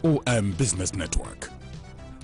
Eom Business Network.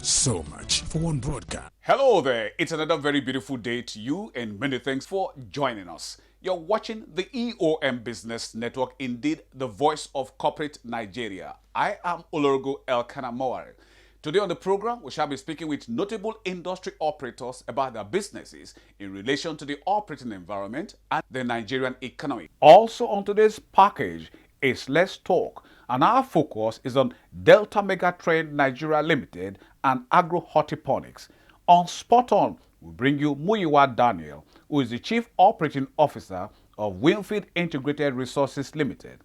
So much for one broadcast. Hello there, it's another very beautiful day to you and many thanks for joining us. You're watching the Eom Business Network, indeed the voice of corporate Nigeria. I am Olorogo Elkanamowari. Today on the program, we shall be speaking with notable industry operators about their businesses in relation to the operating environment and the Nigerian economy. Also on today's package is Let's Talk, and our focus is on Delta Megatrend Nigeria Limited and AGRO HORTIPONICS. On Spot On, we bring you Muyiwa Daniel, who is the Chief Operating Officer of WINIFIELD Integrated Resources Limited.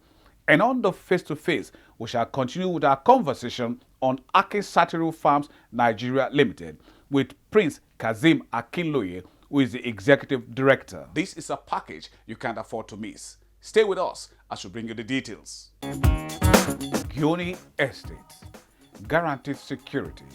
And on the face-to-face, we shall continue with our conversation on AKIN SATURU Farms Nigeria Limited with Prince Kazeem Akinloye, who is the Executive Director. This is a package you can't afford to miss. Stay with us as we bring you the details. Gioni Estates, guaranteed security,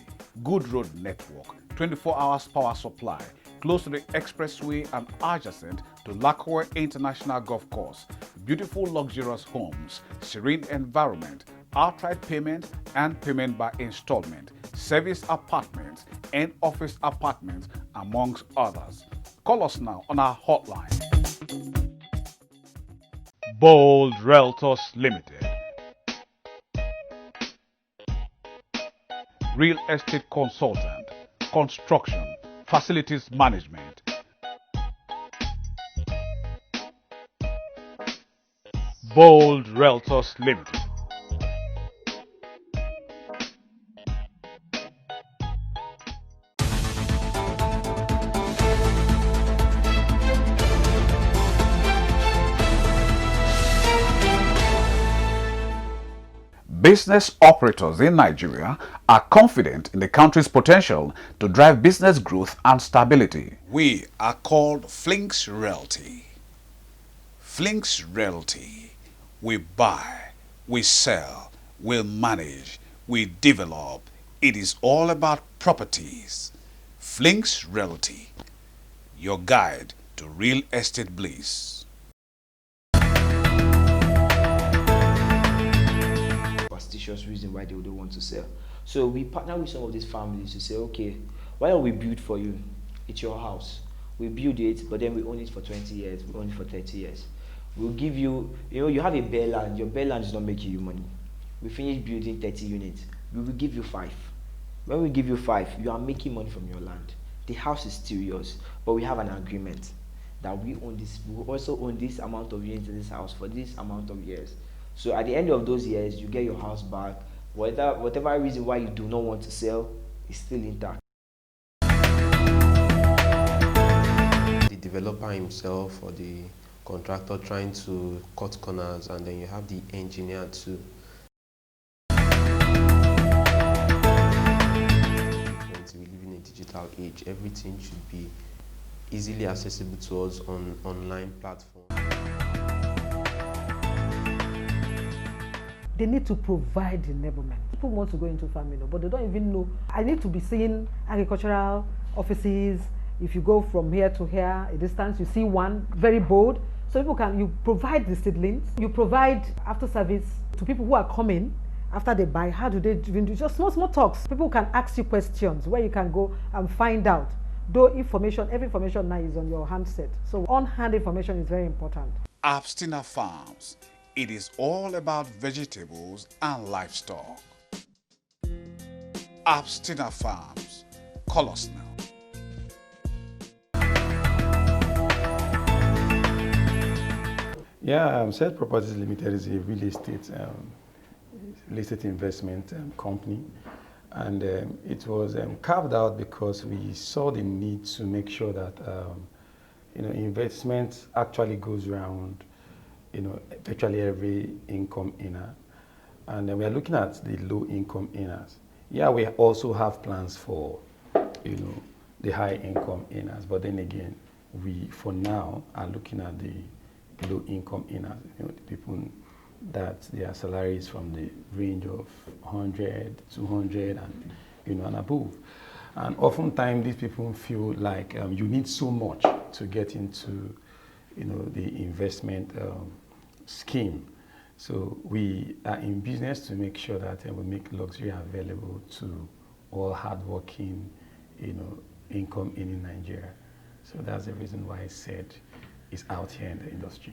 good road network, 24 hours power supply, close to the expressway and adjacent to Lakwa International Golf Course, beautiful luxurious homes, serene environment, outright payment and payment by installment, service apartments and office apartments, amongst others. Call us now on our hotline. Bold Realtors Limited, real estate consultant, construction, facilities management. Bold Realtors Limited. Business operators in Nigeria are confident in the country's potential to drive business growth and stability. We are called FLINX Realty. FLINX Realty. We buy, we sell, we manage, we develop. It is all about properties. FLINX Realty, your guide to real estate bliss. Reason why they would want to sell. So we partner with some of these families to say, okay, why don't we build for you? It's your house. We build it, but then we own it for 20 years, we own it for 30 years. We'll give you, you have a bare land, your bare land is not making you money. We finish building 30 units, we will give you 5. When we give you 5, you are making money from your land. The house is still yours, but we have an agreement that we own this, we also own this amount of units in this house for this amount of years. So at the end of those years, you get your house back. Whatever reason why you do not want to sell is still intact. The developer himself or the contractor trying to cut corners, and then you have the engineer too. We live in a digital age. Everything should be easily accessible to us on online platforms. They need to provide enablement. People want to go into farming, but they don't even know. I need to be seeing agricultural offices. If you go from here to here, a distance, you see one, very bold. So people can, you provide the seedlings, you provide after service to people who are coming after they buy. How do they even do? Just small talks. People can ask you questions where you can go and find out. Though information, every information now is on your handset. So on-hand information is very important. ABSTINA Farms. It is all about vegetables and livestock. ABSTINA Farms. Call us now. Yeah, Set Properties Limited is a real estate investment company, and it was carved out because we saw the need to make sure that investment actually goes around virtually every income earner, and we are looking at the low income earners. Yeah, we also have plans for the high income earners, but then again, we for now are looking at the low income earners, the people that their salaries from the range of 100, 200 and above. And oftentimes these people feel like you need so much to get into the investment scheme. So we are in business to make sure that we make luxury available to all hardworking, income in Nigeria. So that's the reason why I said it's out here in the industry.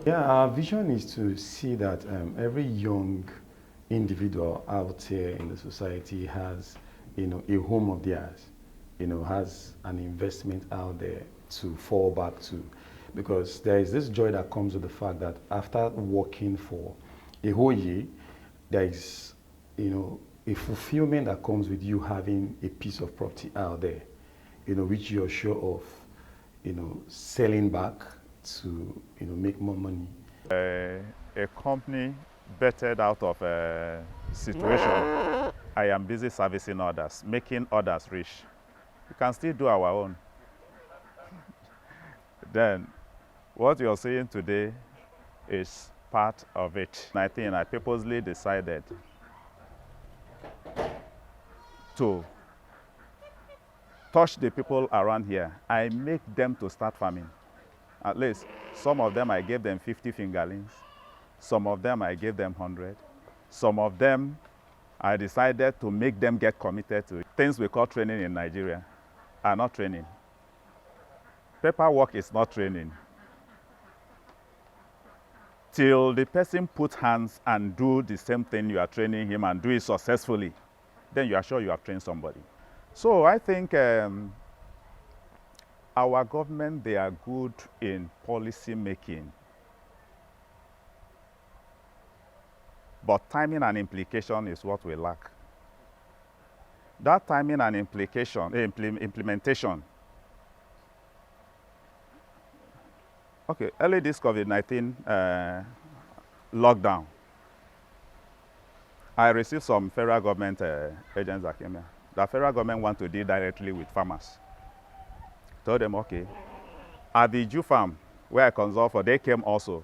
Yeah, our vision is to see that every young individual out here in the society has, a home of theirs, has an investment out there to fall back to. Because there is this joy that comes with the fact that after working for a whole year, there is, a fulfillment that comes with you having a piece of property out there, which you're sure of, selling back to, make more money. A company bettered out of a situation. I am busy servicing others, making others rich. We can still do our own. Then, what you're seeing today is part of it. I think I purposely decided to touch the people around here. I make them to start farming. At least some of them I gave them 50 fingerlings. Some of them I gave them 100. Some of them I decided to make them get committed to it. Things we call training in Nigeria are not training. Paperwork is not training. Till the person puts hands and do the same thing you are training him and do it successfully, then you are sure you have trained somebody. So I think our government, they are good in policy making. But timing and implication is what we lack. That timing and implementation. Okay, early this COVID-19 lockdown, I received some federal government agents that came here. The federal government want to deal directly with farmers. Told them, okay. At the Jew farm, where I consult for, they came also.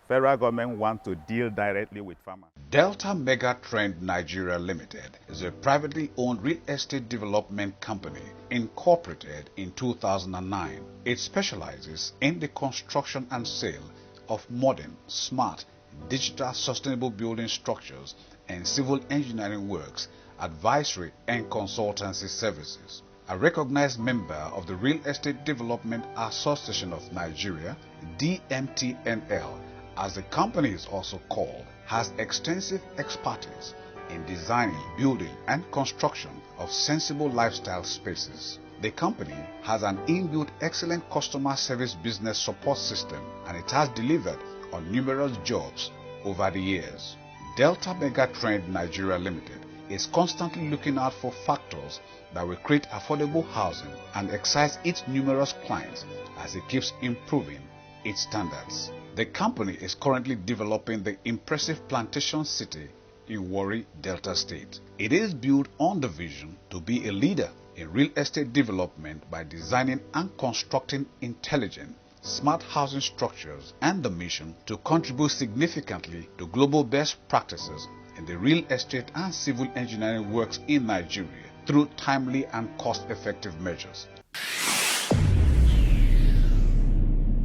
Federal government want to deal directly with farmers. Delta Mega Trend Nigeria Limited is a privately owned real estate development company incorporated in 2009. It specializes in the construction and sale of modern, smart, digital sustainable building structures and civil engineering works, advisory and consultancy services. A recognized member of the Real Estate Development Association of Nigeria, DMTNL, as the company is also called, has extensive expertise in designing, building, and construction of sensible lifestyle spaces. The company has an inbuilt excellent customer service business support system, and it has delivered on numerous jobs over the years. Delta Mega Trend Nigeria Limited is constantly looking out for factors that will create affordable housing and excite its numerous clients as it keeps improving its standards. The company is currently developing the impressive plantation city in Warri, Delta State. It is built on the vision to be a leader in real estate development by designing and constructing intelligent, smart housing structures, and the mission to contribute significantly to global best practices in the real estate and civil engineering works in Nigeria through timely and cost-effective measures.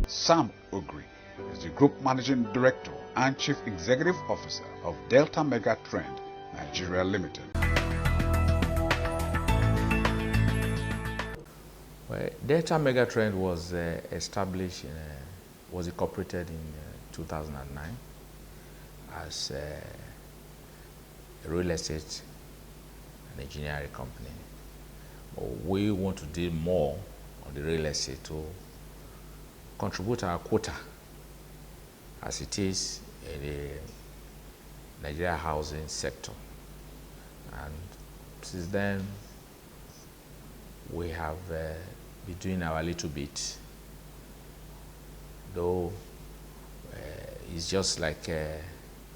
Sam Ogri is the Group Managing Director and Chief Executive Officer of Delta Mega Trend Nigeria Limited. Well, Delta Mega Trend was was incorporated in 2009 as a real estate and engineering company. But we want to deal more on the real estate to contribute our quota as it is in the Nigeria housing sector. And since then, we have been doing our little bit, though it's just like a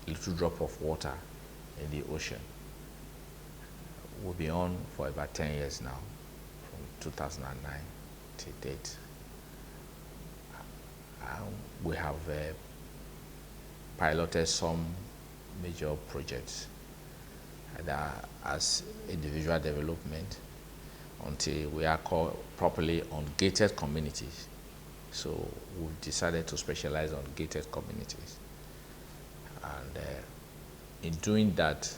little drop of water in the ocean. We'll be on for about 10 years now, from 2009 to date. We have piloted some major projects as individual development until we are called properly on gated communities So we've decided to specialize on gated communities. And in doing that,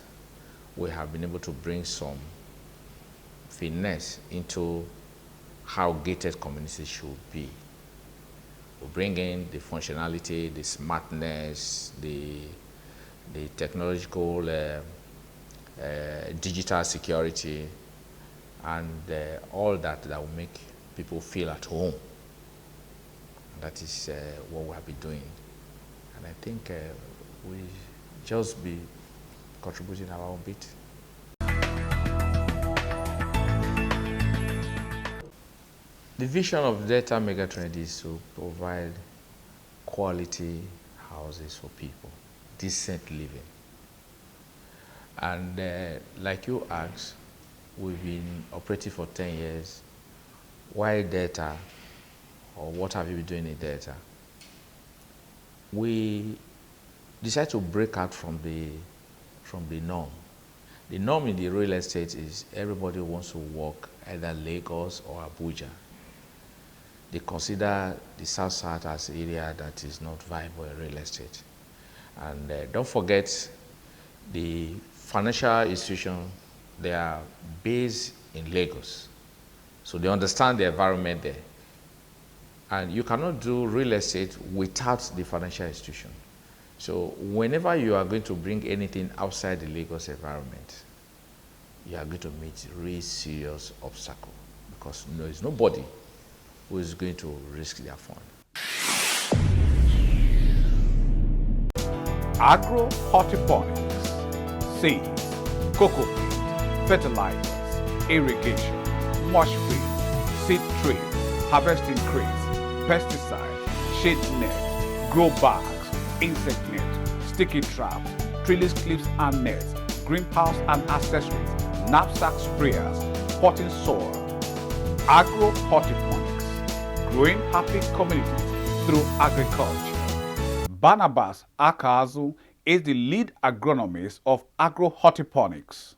we have been able to bring some finesse into how gated communities should be. We bring in the functionality, the smartness, the technological, digital security, and all that will make people feel at home. And that is what we have been doing. And I think we just be contributing our own bit. The vision of Delta Megatrend is to provide quality houses for people, decent living. And like you asked, we've been operating for 10 years. Why Delta, or what have you been doing in Delta? We decided to break out from the norm. The norm in the real estate is everybody wants to work either Lagos or Abuja. They consider the South as an area that is not viable in real estate. And don't forget, the financial institutions, they are based in Lagos. So they understand the environment there. And you cannot do real estate without the financial institution. So whenever you are going to bring anything outside the Lagos environment, you are going to meet really serious obstacle, because there is nobody who is going to risk their fund. Agro hortiponics, seeds, cocoa beans, fertilizers, irrigation, mush feed, seed trees, harvesting crates, pesticides, shade nets, grow bags, insect nets, sticky traps, trellis clips and nets, greenhouse and accessories, knapsack sprayers, potting soil. Agro hortiponics, growing happy communities through agriculture. Barnabas Akazu is the lead agronomist of Agro hortiponics.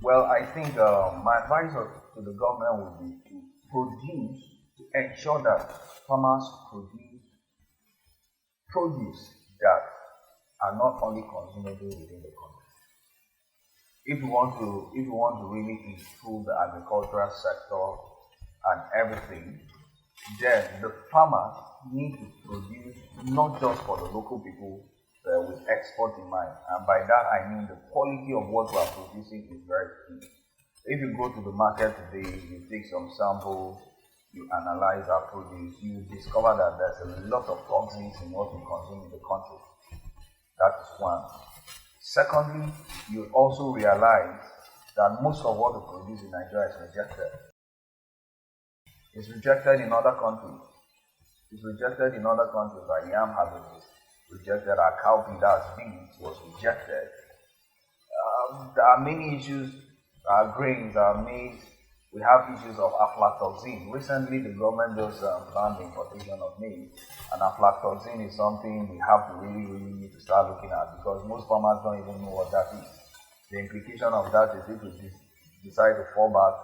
Well, I think my advice to the government would be to produce, to ensure that farmers produce that are not only consumable within the country. If we want to really improve the agricultural sector and everything, then the farmers need to produce not just for the local people, with export in mind. And by that I mean the quality of what we are producing is very key. If you go to the market today, you take some samples, you analyze our produce, you discover that there's a lot of toxins in what we consume in the country. That is one. Secondly, you also realize that most of what we produce in Nigeria is rejected. It's rejected in other countries. It's rejected in other countries. Like yam harvest rejected, our cowpea, that's beans, was rejected. There are many issues. Our grains, our maize, we have issues of aflatoxin. Recently, the government just banned the importation of maize, and aflatoxin is something we have to really need to start looking at, because most farmers don't even know what that is. The implication of that is if we decide to fall back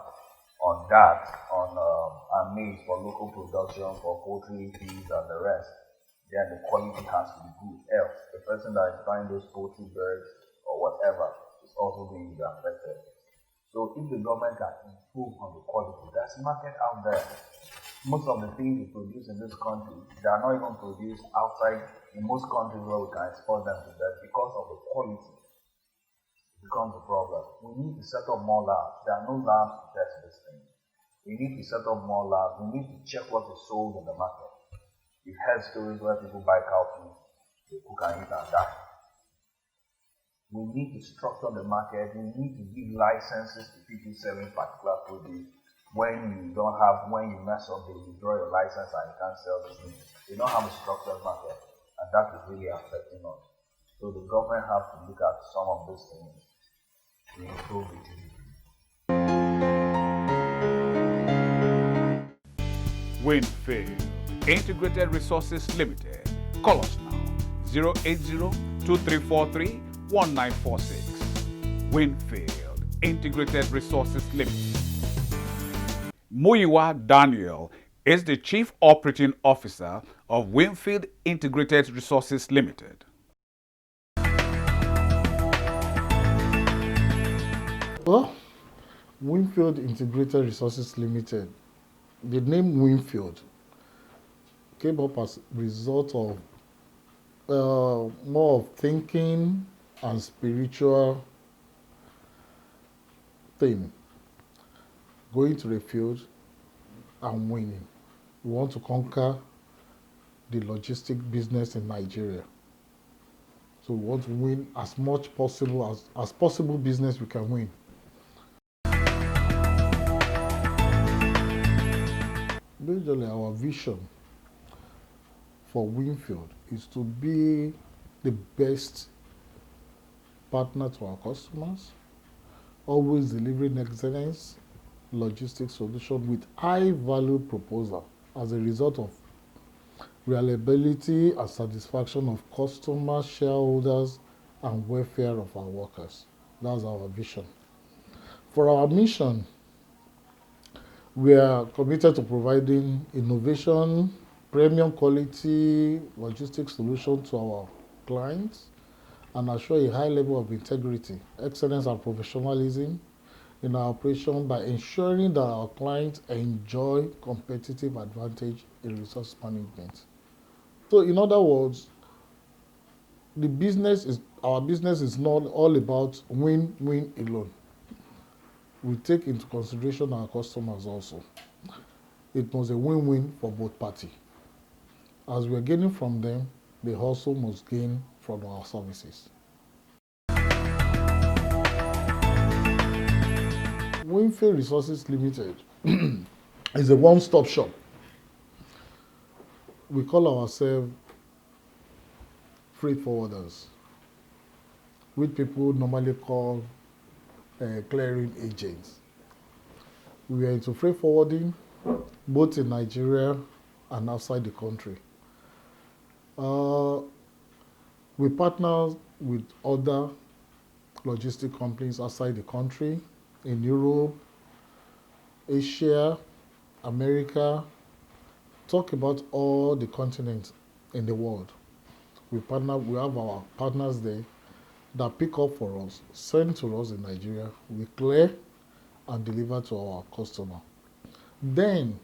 on that, on our maize for local production, for poultry, peas, and the rest, then the quality has to be good. Else, the person that is buying those poultry birds or whatever is also going to be affected. So if the government can improve on the quality, there's market out there. Most of the things we produce in this country, they are not even produced outside in most countries where we can export them to that because of the quality. It becomes a problem. We need to set up more labs. There are no labs to test this thing. We need to set up more labs. We need to check what is sold in the market. You've heard stories where people buy cowpea, they cook and eat and die. We need to structure the market. We need to give licenses to people selling particular produce. When you mess up, they withdraw your license and you can't sell this thing. They don't have a structured market, and that is really affecting us. So the government has to look at some of these things to improve it. WINIFIELD Integrated Resources Limited. Call us now 080-2343-1946. WINIFIELD Integrated Resources Limited. Muyiwa Daniel is the Chief Operating Officer of WINIFIELD Integrated Resources Limited. Well, WINIFIELD Integrated Resources Limited, the name WINIFIELD came up as a result of more of thinking and spiritual thing. Going to the field and winning. We want to conquer the logistic business in Nigeria. So we want to win as much possible as possible business we can win. Basically, our vision for WINIFIELD is to be the best partner to our customers, always delivering excellence, logistics solution with high value proposal as a result of reliability and satisfaction of customers, shareholders, and welfare of our workers. That's our vision. For our mission, we are committed to providing innovation, premium quality logistics solution to our clients and assure a high level of integrity, excellence, and professionalism in our operation by ensuring that our clients enjoy competitive advantage in resource management. So in other words, our business is not all about win-win alone. We take into consideration our customers also. It must be a win-win for both parties. As we are gaining from them, they also must gain from our services. WINIFIELD Resources Limited is a one-stop shop. We call ourselves freight forwarders, which people normally call clearing agents. We are into freight forwarding, both in Nigeria and outside the country. We partner with other logistic companies outside the country, in Europe, Asia, America, talk about all the continents in the world. We have our partners there that pick up for us, send to us in Nigeria, we clear and deliver to our customer. Then,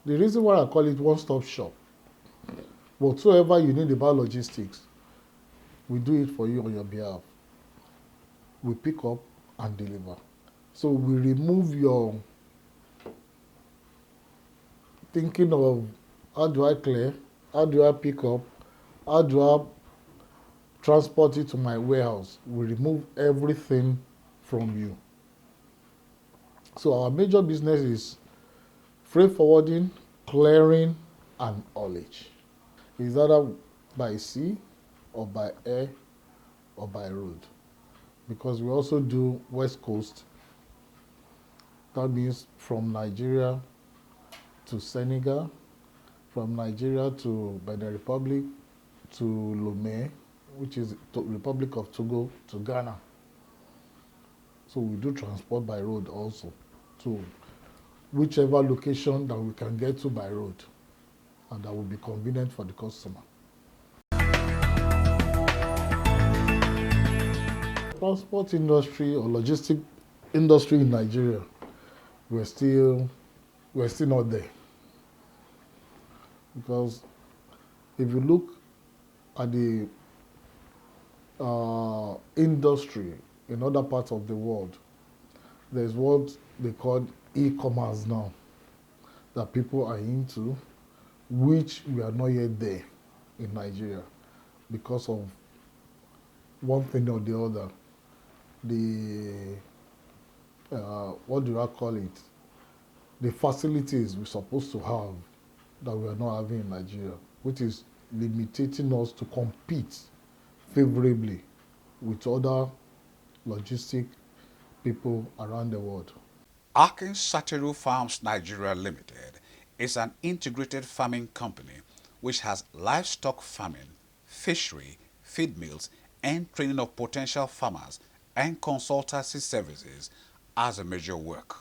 the reason why I call it one-stop shop, whatsoever you need about logistics, we do it for you on your behalf. We pick up and deliver. So we remove your thinking of how do I clear, how do I pick up, how do I transport it to my warehouse. We remove everything from you. So our major business is freight forwarding, clearing, and haulage. It's either by sea or by air or by road. Because we also do West Coast. That means from Nigeria to Senegal, from Nigeria to Benin Republic to Lomé, which is the Republic of Togo, to Ghana. So we do transport by road also to whichever location that we can get to by road and that will be convenient for the customer. Transport industry or logistic industry in Nigeria, we're still not there. Because if you look at the industry in other parts of the world, there's what they call e-commerce now that people are into, which we are not yet there in Nigeria because of one thing or the other. What do I call it? The facilities we're supposed to have that we are not having in Nigeria, which is limiting us to compete favorably with other logistic people around the world. AKIN SATURU Farms Nigeria Limited is an integrated farming company which has livestock farming, fishery, feed mills, and training of potential farmers and consultancy services as a major work.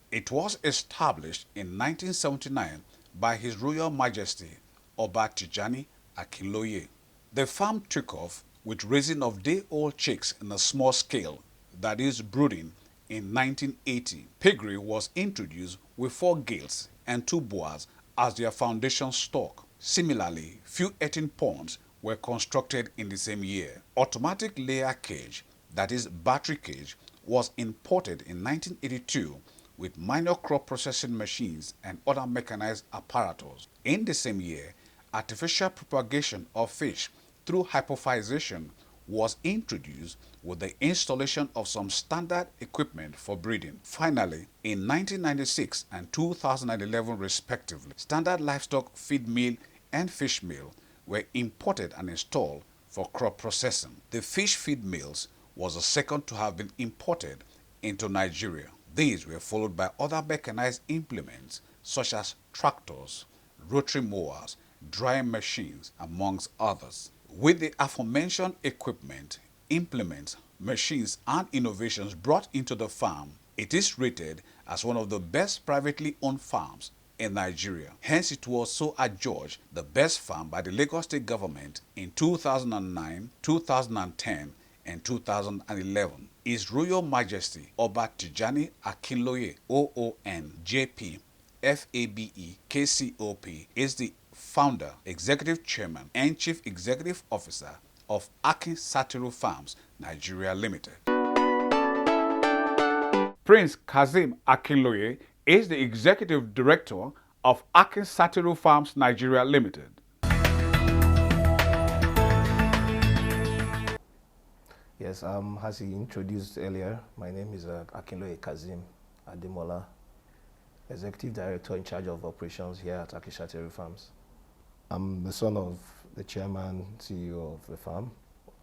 It was established in 1979 by His Royal Majesty Oba Tijani Akinloye. The farm took off with raising of day-old chicks in a small scale, that is brooding, in 1980. Piggery was introduced with 4 gills and 2 boas as their foundation stock. Similarly, few 18 ponds were constructed in the same year. Automatic layer cage, that is battery cage, was imported in 1982 with minor crop processing machines and other mechanized apparatus. In the same year, artificial propagation of fish through hypophysation was introduced with the installation of some standard equipment for breeding. Finally, in 1996 and 2011 respectively, standard livestock feed mill and fish mill were imported and installed for crop processing. The fish feed mills was the second to have been imported into Nigeria. These were followed by other mechanized implements such as tractors, rotary mowers, drying machines, amongst others. With the aforementioned equipment, implements, machines, and innovations brought into the farm, it is rated as one of the best privately owned farms in Nigeria. Hence, it was so adjudged the best farm by the Lagos State government in 2009, 2010, and 2011. His Royal Majesty Oba Tijani Akinloye OON JP FABE KCOP is the founder, executive chairman, and chief executive officer of AKIN SATURU Farms Nigeria Limited. Prince Kazeem Akinloye is the executive director of AKIN SATURU Farms Nigeria Limited. Yes, as he introduced earlier, my name is Akinloye Kazeem Ademola, Executive Director in charge of operations here at AKIN SATURU Farms. I'm the son of the chairman, CEO of the farm,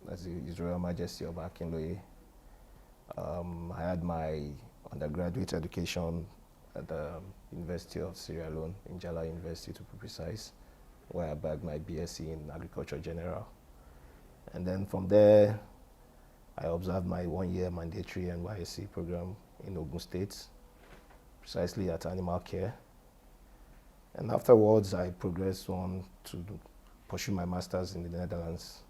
that's His Royal Majesty of Akinloye. I had my undergraduate education at the University of Sierra Leone, in Jala University to be precise, where I bagged my BSc in Agriculture General. And then from there, I observed my 1-year mandatory NYSC program in Ogun State, precisely at animal care. And afterwards, I progressed on to pursue my master's in the Netherlands,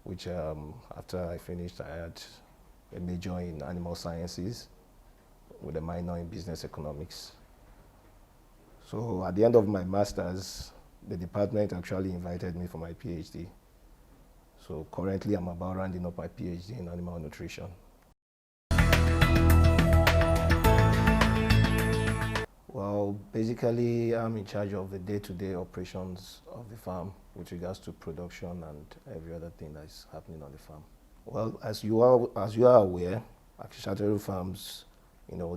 which after I finished, I had a major in animal sciences with a minor in business economics. So at the end of my master's, the department actually invited me for my PhD. So currently, I'm about rounding up my PhD in animal nutrition. Well, basically, I'm in charge of the day-to-day operations of the farm with regards to production and every other thing that's happening on the farm. Well, as you are aware, AKIN SATURU Farms,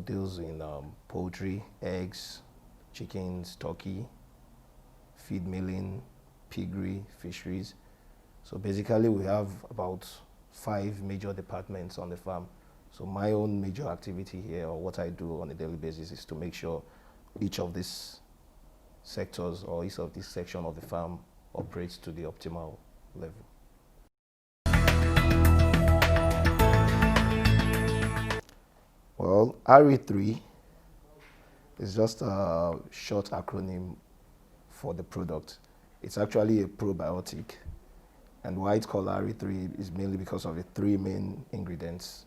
deals in poultry, eggs, chickens, turkey, feed milling, piggery, fisheries. So basically, we have about 5 major departments on the farm. So my own major activity here, or what I do on a daily basis, is to make sure each of these sectors or each of this section of the farm operates to the optimal level. Well, RE3 is just a short acronym for the product. It's actually a probiotic. And why it's called RE3 is mainly because of the 3 main ingredients,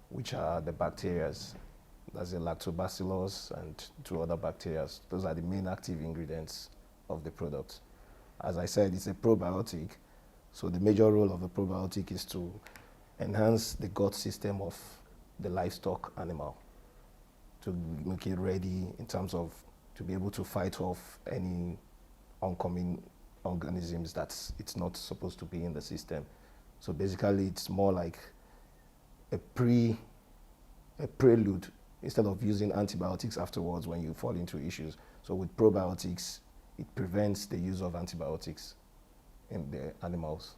which are the bacteria. That's the lactobacillus and 2 other bacteria. Those are the main active ingredients of the product. As I said, it's a probiotic. So the major role of the probiotic is to enhance the gut system of the livestock animal, to make it ready in terms of to be able to fight off any oncoming organisms that it's not supposed to be in the system. So basically, it's more like a prelude instead of using antibiotics afterwards when you fall into issues. So with probiotics, it prevents the use of antibiotics in the animals.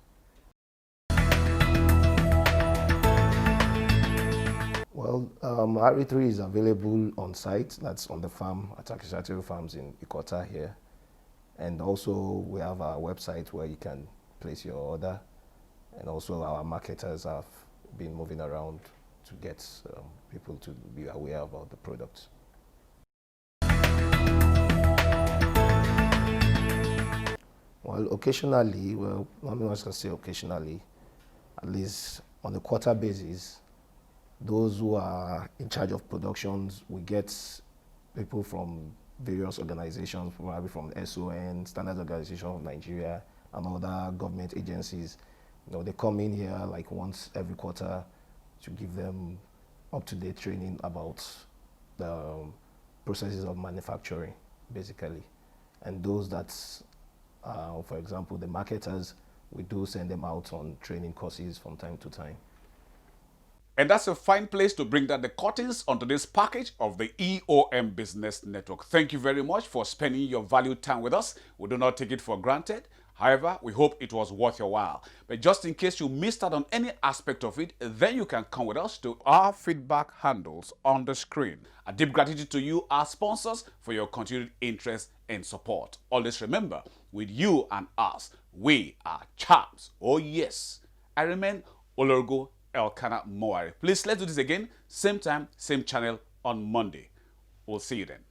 Well, RE3 is available on site, that's on the farm at AKIN SATURU Farms in Ikota here. And also we have our website where you can place your order. And also our marketers have been moving around to get people to be aware about the product. Well, occasionally, well, I'm not going to say occasionally, at least on a quarter basis, those who are in charge of productions, we get people from various organizations, probably from SON, Standards Organization of Nigeria, and other government agencies. You know, they come in here like once every quarter to give them up-to-date training about the processes of manufacturing, basically. And those that, for example, the marketers, we do send them out on training courses from time to time. And that's a fine place to bring down the curtains onto this package of the EOM Business Network. Thank you very much for spending your valued time with us. We do not take it for granted. However, we hope it was worth your while. But just in case you missed out on any aspect of it, then you can come with us to our feedback handles on the screen. A deep gratitude to you, our sponsors, for your continued interest and support. Always remember, with you and us, we are champs. Oh yes. I remain Olorgo Elkanah Moari. Please, let's do this again. Same time, same channel on Monday. We'll see you then.